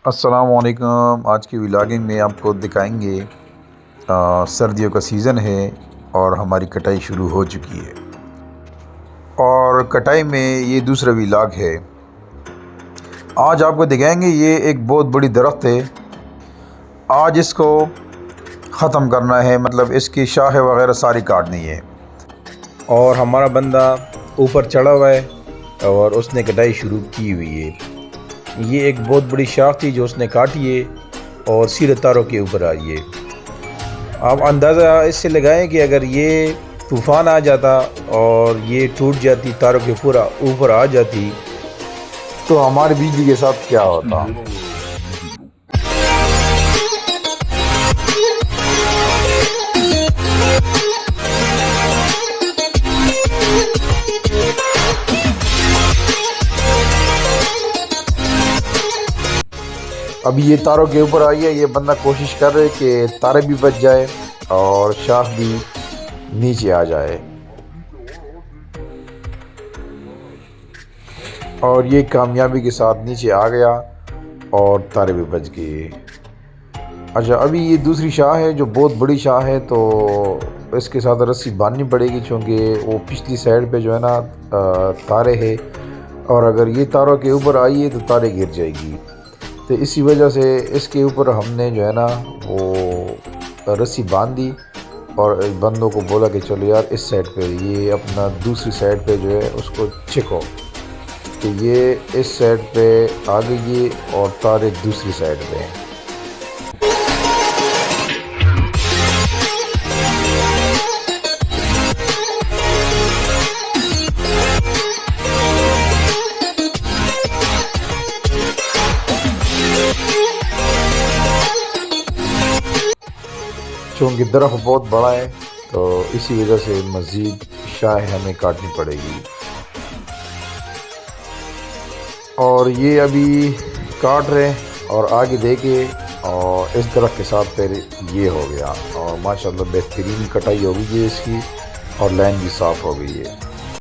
السلام علیکم۔ آج کی ولاگنگ میں آپ کو دکھائیں گے سردیوں کا سیزن ہے اور ہماری کٹائی شروع ہو چکی ہے، اور کٹائی میں یہ دوسرا ولاگ ہے۔ آج آپ کو دکھائیں گے یہ ایک بہت بڑی درخت ہے، آج اس کو ختم کرنا ہے، مطلب اس کی شاخیں وغیرہ ساری کاٹنی ہے، اور ہمارا بندہ اوپر چڑھا ہوا ہے اور اس نے کٹائی شروع کی ہوئی ہے۔ یہ ایک بہت بڑی شاخ تھی جو اس نے کاٹی ہے اور سیدھے تاروں کے اوپر آئی ہے۔ آپ اندازہ اس سے لگائیں کہ اگر یہ طوفان آ جاتا اور یہ ٹوٹ جاتی، تاروں کے پورا اوپر آ جاتی، تو ہمارے بجلی کے ساتھ کیا ہوتا۔ ابھی یہ تاروں کے اوپر آئی ہے، یہ بندہ کوشش کر رہے کہ تارے بھی بچ جائے اور شاخ بھی نیچے آ جائے، اور یہ کامیابی کے ساتھ نیچے آ گیا اور تارے بھی بچ گئے۔ اچھا، ابھی یہ دوسری شاخ ہے جو بہت بڑی شاخ ہے، تو اس کے ساتھ رسی باندھنی پڑے گی، چونکہ وہ پچھلی سائڈ پہ جو ہے نا تارے ہے، اور اگر یہ تاروں کے اوپر آئی ہے تو تارے گر جائے گی، تو اسی وجہ سے اس کے اوپر ہم نے جو ہے نا وہ رسی باندھ دی، اور بندوں کو بولا کہ چلو یار اس سائڈ پہ، یہ اپنا دوسری سائڈ پہ جو ہے اس کو چھکو، کہ یہ اس سائڈ پہ آ گئی اور تارے دوسری سائڈ پہ ہیں۔ چونکہ درخت بہت بڑا ہے تو اسی وجہ سے مزید شاخیں ہمیں کاٹنی پڑے گی، اور یہ ابھی کاٹ رہے اور آگے دیکھے، اور اس درخت کے ساتھ پھر یہ ہو گیا، اور ماشاءاللہ بہترین کٹائی ہو گئی ہے اس کی، اور لائن بھی صاف ہو گئی ہے۔